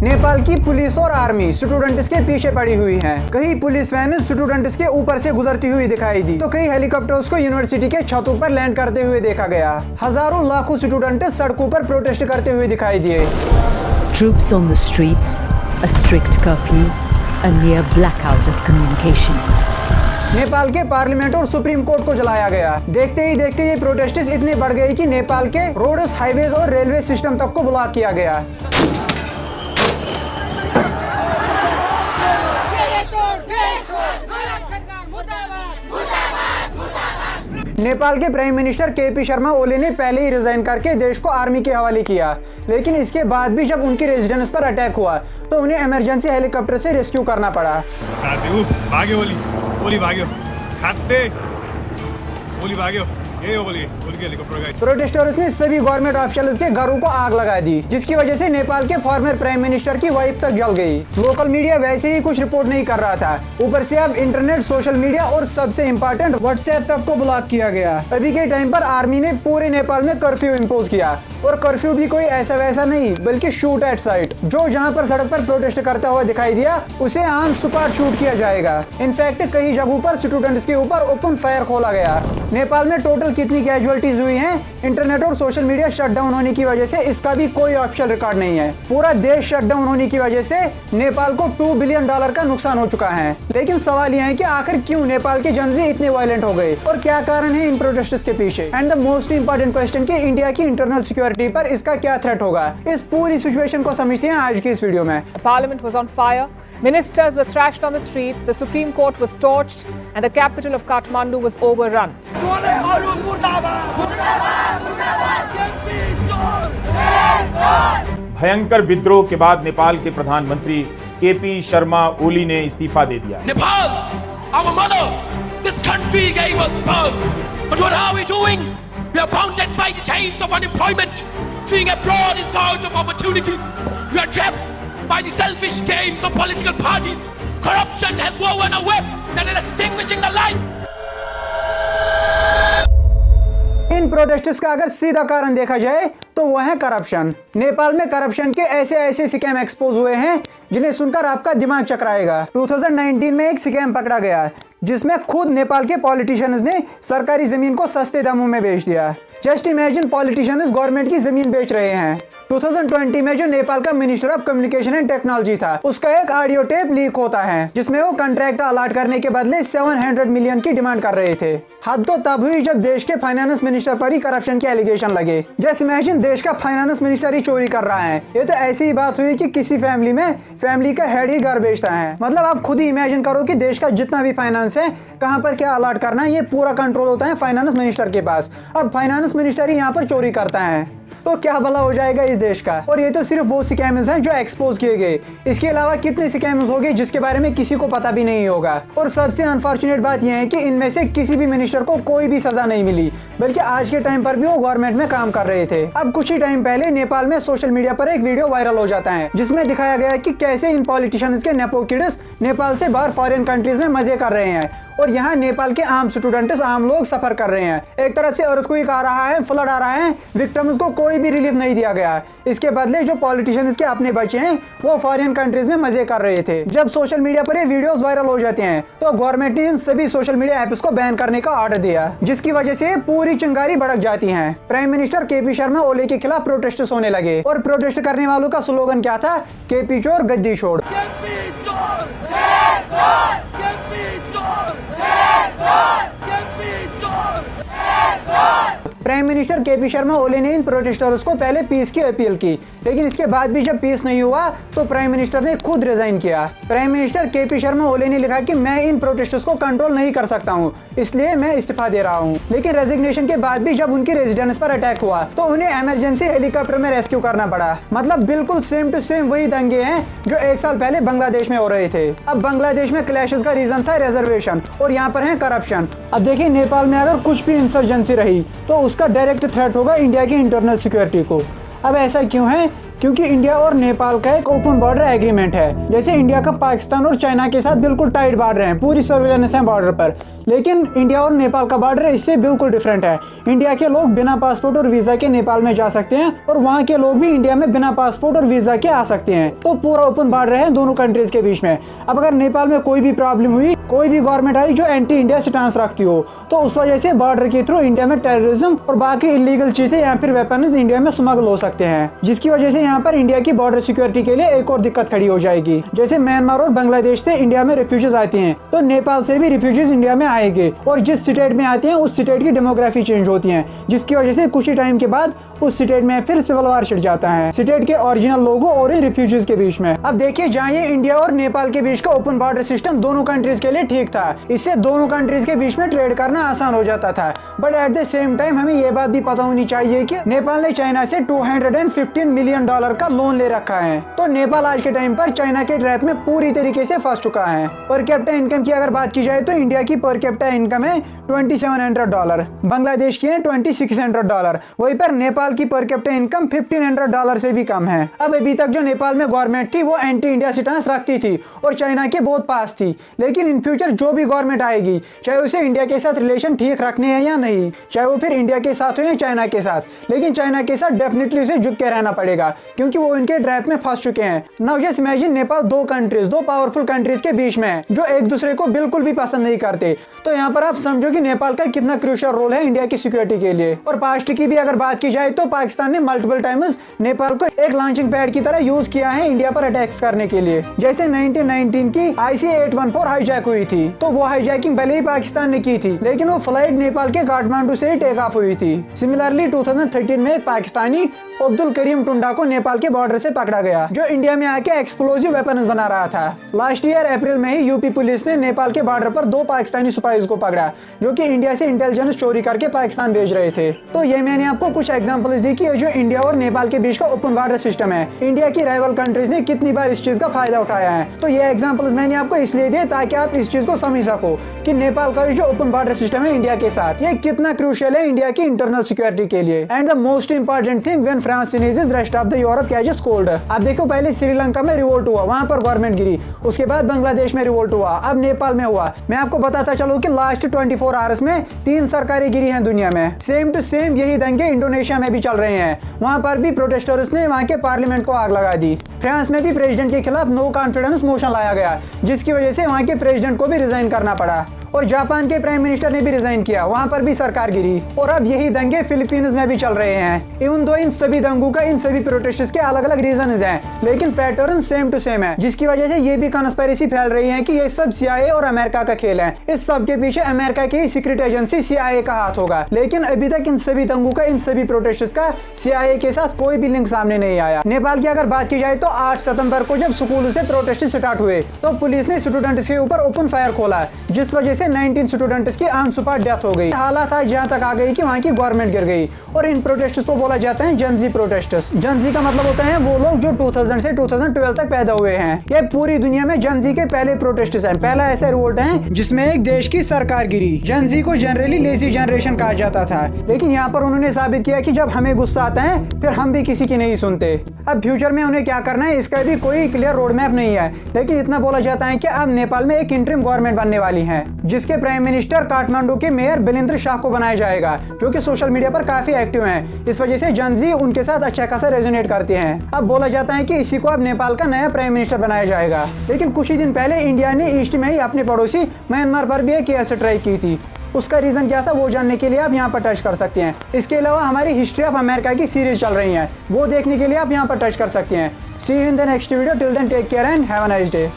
नेपाल की पुलिस और army students के पीछे पड़ी हुई है। कई पुलिस वैन स्टूडेंट्स के ऊपर से गुजरती हुई दिखाई दी तो कई हेलीकॉप्टर्स को यूनिवर्सिटी के छतों पर लैंड करते हुए देखा गया। हजारों लाखों स्टूडेंट सड़कों पर प्रोटेस्ट करते हुए दिखाई दिए। Troops on the streets, a strict curfew, a near blackout of communication. Nepal के पार्लियामेंट और सुप्रीम कोर्ट को जलाया गया। देखते ही देखते ये प्रोटेस्ट इतने बढ़ गए कि नेपाल के रोड्स, हाईवेज और रेलवे सिस्टम तक को ब्लॉक किया गया। नेपाल के prime minister KP Sharma Oli ने पहले ही रिजाइन करके देश को आर्मी के हवाले किया, लेकिन इसके बाद भी जब उनकी रेजिडेंस पर अटैक हुआ तो उन्हें इमरजेंसी हेलीकॉप्टर से रेस्क्यू करना पड़ा। प्रोटेस्टर्स ने सभी गवर्नमेंट ऑफिशियल्स के घरों को आग लगा दी, जिसकी वजह से नेपाल के फॉर्मर प्राइम मिनिस्टर की वाइफ तक जल गई। लोकल मीडिया वैसे ही कुछ रिपोर्ट नहीं कर रहा था, ऊपर से अब इंटरनेट, सोशल मीडिया और सबसे इम्पोर्टेंट व्हाट्सएप तक को ब्लॉक किया गया। अभी के टाइम पर आर्मी ने पूरे नेपाल में कर्फ्यू इम्पोज किया, और कर्फ्यू भी कोई ऐसा वैसा नहीं बल्कि शूट एट साइट। जो जहाँ पर सड़क पर प्रोटेस्ट करता हुआ दिखाई दिया उसे ऑन स्पॉट शूट किया जाएगा। इनफैक्ट कई जगहों पर स्टूडेंट्स के ऊपर ओपन फायर खोला गया। नेपाल में टोटल कितनी कैजुअलिटीज हुई हैं इंटरनेट और सोशल मीडिया शटडाउन होने की वजह से, इसका भी कोई ऑफिशियल रिकॉर्ड नहीं है। पूरा देश शटडाउन होने की वजह से नेपाल को $2 बिलियन का नुकसान हो चुका है। लेकिन सवाल यह है कि आखिर क्यों नेपाल के जनजी इतने वायलेंट हो गए और क्या कारण है इन प्रोटेस्ट्स के पीछे। And the most important question कि इंडिया की इंटरनल सिक्योरिटी पर इसका क्या थ्रेट होगा। इस पूरी सिचुएशन को समझते हैं आज की इस वीडियो में। Parliament was on fire, ministers were thrashed on the streets, the Supreme Court was torched, and the capital of Kathmandu was overrun. भयंकर विद्रोह के बाद नेपाल के प्रधानमंत्री केपी शर्मा ओली ने इस्तीफा दे दिया। Nepal, our mother, this country gave us birth. But what are we doing? We are bounded by the chains of unemployment, fleeing abroad in search of opportunities. We are trapped by the selfish games of political parties. Corruption has woven a web that is extinguishing the light. In protests का अगर सीधा कारण देखा जाए तो वो है corruption. Nepal में करप्शन के ऐसे ऐसे स्कैम एक्सपोज हुए हैं जिन्हें सुनकर आपका दिमाग चकराएगा। 2019 में एक स्कैम पकड़ा गया जिसमें खुद नेपाल के पॉलिटिशियंस ने सरकारी जमीन को सस्ते दामों में बेच दिया। जस्ट इमेजिन, पॉलिटिशियंस गवर्नमेंट की जमीन बेच रहे हैं। 2020 में जो नेपाल का minister of communication and technology था, उसका एक ऑडियो टेप लीक होता है जिसमें वो कॉन्ट्रैक्ट अलॉट करने के बदले 700 मिलियन की डिमांड कर रहे थे। हद तो तब हुई जब देश के फाइनेंस मिनिस्टर पर ही करप्शन के एलिगेशन लगे। जस्ट इमेजिन, देश का फाइनेंस मिनिस्टर ही चोरी कर रहा है। ये तो ऐसी ही बात हुई कि किसी फैमिली का हेड ही घर बेचता है। मतलब आप खुद ही इमेजिन करो कि देश का जितना भी फाइनेंस है, कहां पर क्या अलॉट करना है, ये पूरा कंट्रोल होता है फाइनेंस मिनिस्टर के पास। अब फाइनेंस मिनिस्टर ही यहाँ पर चोरी करता है तो क्या भला हो जाएगा इस देश का। और ये तो सिर्फ वो स्कैम्स हैं जो एक्सपोज किए गए, इसके अलावा कितने स्कैम्स हो गए जिसके बारे में किसी को पता भी नहीं होगा। और सबसे अनफॉर्चुनेट बात यह है कि इनमें से किसी भी मिनिस्टर को कोई भी सजा नहीं मिली, बल्कि आज के टाइम पर भी वो गवर्नमेंट में काम कर रहे थे। अब कुछ ही टाइम पहले नेपाल में सोशल मीडिया पर एक वीडियो वायरल हो जाता है जिसमें दिखाया गया कि कैसे इन पॉलिटिशियंस के नेपो किड्स नेपाल से बाहर फॉरेन कंट्रीज में मजे कर रहे हैं और यहाँ नेपाल के आम स्टूडेंट्स, आम लोग सफर कर रहे हैं। एक तरफ से अर्थक्वेक आ रहा है, फ्लड आ रहा है, विक्टिम्स को कोई भी रिलीफ नहीं दिया गया। इसके बदले जो पॉलिटिशियंस के अपने बच्चे हैं वो फॉरेन कंट्रीज में मजे कर रहे थे। जब सोशल मीडिया पर ये वीडियोस वायरल हो जाते हैं तो गवर्नमेंट ने इन सभी सोशल मीडिया ऐप्स को बैन करने का ऑर्डर दिया, जिसकी वजह से पूरी चिंगारी भड़क जाती है। Prime minister KP Sharma Oli के खिलाफ प्रोटेस्ट होने लगे और प्रोटेस्ट करने वालों का स्लोगन क्या था? केपी चोर, गद्दी छोड़। Prime minister KP Sharma Oli ने इन प्रोटेस्टर्स को पहले पीस की अपील की, लेकिन इसके बाद भी जब पीस नहीं हुआ तो प्राइम मिनिस्टर ने खुद रिजाइन किया। Prime minister KP Sharma Oli ने लिखा कि मैं इन प्रोटेस्टर्स को कंट्रोल नहीं कर सकता हूं, इसलिए मैं इस्तीफा दे रहा हूं। लेकिन रेजिग्नेशन के बाद भी जब उनकी रेजिडेंस पर अटैक हुआ तो उन्हें इमरजेंसी हेलीकॉप्टर में रेस्क्यू करना पड़ा। मतलब बिल्कुल सेम टू सेम वही दंगे हैं जो 1 साल पहले बांग्लादेश में हो रहे थे। अब बांग्लादेश में क्लैशेस का रीजन था रिजर्वेशन और यहाँ पर है करप्शन। अब देखिए, नेपाल में अगर कुछ भी इंसर्जेंसी रही तो उसका डायरेक्ट थ्रेट होगा इंडिया की इंटरनल सिक्योरिटी को। अब ऐसा क्यों है क्योंकि इंडिया और नेपाल का एक ओपन बॉर्डर एग्रीमेंट है। जैसे इंडिया का पाकिस्तान और चाइना के साथ बिल्कुल टाइट बॉर्डर है, पूरी सर्विलेंस है बॉर्डर पर, लेकिन इंडिया और नेपाल का बॉर्डर इससे बिल्कुल डिफरेंट है। इंडिया के लोग बिना पासपोर्ट और वीजा के नेपाल में जा सकते हैं और वहाँ के लोग भी इंडिया में बिना पासपोर्ट और वीजा के आ सकते हैं। तो पूरा ओपन बॉर्डर है दोनों कंट्रीज के बीच में। अब अगर नेपाल में कोई भी प्रॉब्लम हुई, कोई भी गवर्नमेंट आई जो एंटी इंडिया स्टांस रखती हो, तो उस वजह से बॉर्डर के थ्रू इंडिया में टेररिज्म और बाकी इलीगल चीजें या फिर वेपन्स इंडिया में स्मगल हो सकते हैं, जिसकी वजह से यहाँ पर इंडिया की बॉर्डर सिक्योरिटी के लिए एक और दिक्कत खड़ी हो जाएगी। जैसे म्यांमार और बांग्लादेश से इंडिया में रिफ्यूजीज आती हैं, तो नेपाल से भी रिफ्यूजीज इंडिया में आएंगे और जिस स्टेट में आते हैं उस स्टेट की डेमोग्राफी चेंज होती है, जिसकी वजह से कुछ ही टाइम के बाद उस स्टेट में फिर सिविल वार छिड़ जाता है स्टेट के ओरिजिनल लोगों और इन रिफ्यूजीज के बीच में। अब देखिए, जहाँ ये इंडिया और नेपाल के बीच का ओपन बॉर्डर सिस्टम दोनों कंट्रीज के लिए ठीक था, इससे दोनों कंट्रीज के बीच में ट्रेड करना आसान हो जाता था। But at the same time हमें ये बात भी पता होनी चाहिए कि नेपाल ने चाइना से $215 मिलियन का लोन ले रखा है। तो नेपाल आज के टाइम पर चाइना के ट्रैप में पूरी तरीके से फंस चुका है। पर कैपिटा इनकम की अगर बात की जाए तो इंडिया की पर कैपिटा इनकम है $2700, बांग्लादेश की है $2600, वहीं पर नेपाल की पर कैपिटा इनकम $1500 से भी कम है। अब अभी तक जो नेपाल में गवर्नमेंट थी वो एंटी इंडिया स्टांस रखती थी और चाइना के बहुत पास थी, लेकिन इन फ्यूचर जो भी गवर्नमेंट आएगी, चाहे उसे इंडिया के साथ रिलेशन ठीक रखने हैं या नहीं, चाहे वो फिर इंडिया के साथ हो या चाइना के साथ, लेकिन चाइना के साथ डेफिनेटली उसे झुक के रहना पड़ेगा, क्योंकि वो इनके ट्रैप में फंस चुके हैं। नाउ जस्ट इमेजिन नेपाल दो पावरफुल कंट्रीज के बीच में है जो एक दूसरे को बिल्कुल भी पसंद नहीं करते। तो यहाँ पर आप समझो कि नेपाल का कितना क्रूशियल रोल है इंडिया की सिक्योरिटी के लिए। और पास्ट की भी अगर बात की जाए तो पाकिस्तान ने मल्टीपल टाइम्स नेपाल को एक लॉन्चिंग पैड की तरह यूज किया है इंडिया पर अटैक्स करने के लिए। जैसे 1919 की IC-814 हाईजैक हुई थी, तो वो हाईजैकिंग भले ही पाकिस्तान ने की थी, लेकिन वो फ्लाइट नेपाल के काठमांडू से ही टेक ऑफ हुई थी। सिमिलरली 2013 में एक पाकिस्तानी अब्दुल करीम टुंडा को नेपाल के बॉर्डर से पकड़ा गया, जो इंडिया में आके एक्सप्लोजिव वेपन्स बना रहा था। लास्ट ईयर अप्रैल में ही यूपी पुलिस ने नेपाल के बॉर्डर पर 2 पाकिस्तानी सिपाहीज को पकड़ा, जो कि इंडिया से इंटेलिजेंस चोरी करके पाकिस्तान भेज रहे थे। तो ये मैंने आपको कुछ एग्जांपल्स दी कि जो इंडिया और नेपाल के बीच का ओपन बॉर्डर सिस्टम है, इंडिया की राइवल कंट्रीज ने कितनी बार इस चीज का फायदा उठाया है। तो ये एग्जांपल्स मैंने आपको इसलिए दिए ताकि आप इस चीज को समझ सको कि नेपाल का जो ओपन बॉर्डर सिस्टम है इंडिया के साथ, ये कितना क्रूशियल है इंडिया की इंटरनल सिक्योरिटी के लिए। And the most important thing when France sneezes rest of the Europe catches cold. आप देखो, पहले श्रीलंका में रिवोल्ट हुआ, वहां पर गवर्नमेंट गिरी, उसके बाद बांग्लादेश में रिवोल्ट हुआ, अब नेपाल में हुआ। मैं आपको बताता चलूं कि लास्ट 24 आवर्स में 3 सरकारें गिरी हैं दुनिया में। सेम टू सेम यही दंगे इंडोनेशिया में भी चल रहे हैं, वहां पर भी प्रोटेस्टर्स ने वहां के पार्लियामेंट को आग लगा दी। फ्रांस में भी प्रेसिडेंट के खिलाफ नो कॉन्फिडेंस मोशन लाया गया, जिसकी वजह से वहां के प्रेसिडेंट को भी रिजाइन करना पड़ा। और जापान के प्राइम मिनिस्टर ने भी रिजाइन किया, वहां पर भी सरकार गिरी। और अब यही दंगे फिलीपींस में भी चल रहे हैं। इवन दो इन सभी दंगों का इन सभी प्रोटेस्ट्स के अलग अलग रीजंस हैं, लेकिन पैटर्न सेम टू सेम है, जिसकी वजह से ये भी कॉन्स्पिरेसी फैल रही है कि ये सब CIA और अमेरिका का खेल है। इस सब के पीछे अमेरिका की सीक्रेट एजेंसी CIA का हाथ होगा। लेकिन अभी तक इन सभी दंगों का, इन सभी प्रोटेस्ट्स का CIA के साथ कोई भी लिंक सामने नहीं आया। नेपाल की अगर बात की जाए तो 8 सितंबर को जब स्कूल से प्रोटेस्ट स्टार्ट हुए, तो पुलिस ने स्टूडेंट्स के ऊपर ओपन फायर खोला, जिस वजह से 19 स्टूडेंट्स की ऑन स्पॉट डेथ हो गई। हालात आज जहां तक आ गई कि वहां की गवर्नमेंट गिर गई। और इन प्रोटेस्ट्स को बोला जाता है जनजी प्रोटेस्ट्स। जनजी का मतलब होता है वो लोग जो 2000 से 2012 तक पैदा हुए हैं। ये पूरी दुनिया में जनजी के पहले प्रोटेस्ट्स हैं, पहला ऐसा रिवोल्ट है जिसमें एक देश की सरकार गिरी। जनजी को जनरली लेजी जनरेशन कहा जाता था, लेकिन यहाँ पर उन्होंने साबित किया कि जब हमें गुस्सा आता है फिर हम भी किसी की नहीं सुनते। अब फ्यूचर में उन्हें क्या करना है इसका भी कोई क्लियर रोड मैप नहीं है, लेकिन इतना बोला जाता है कि अब नेपाल में एक इंटरिम गवर्नमेंट बनने वाली है, जिसके प्राइम मिनिस्टर काठमांडू के मेयर बिलेंद्र शाह को बनाया जाएगा, जो कि सोशल मीडिया पर काफी एक्टिव हैं। इस वजह से जनजी उनके साथ अच्छा खासा रेजोनेट करते हैं। अब बोला जाता है कि इसी को अब नेपाल का नया प्राइम मिनिस्टर बनाया जाएगा। लेकिन कुछ ही दिन पहले इंडिया ने ईस्ट में ही अपने पड़ोसी म्यांमार पर भी एक ऐसे ट्राई की थी। उसका रीजन क्या था वो जानने के लिए आप यहाँ पर टच कर सकते हैं। इसके अलावा हमारी हिस्ट्री ऑफ अमेरिका की सीरीज चल रही है, वो देखने के लिए आप यहाँ पर टच कर सकते हैं। See you in the next video, till then take care and have a nice day.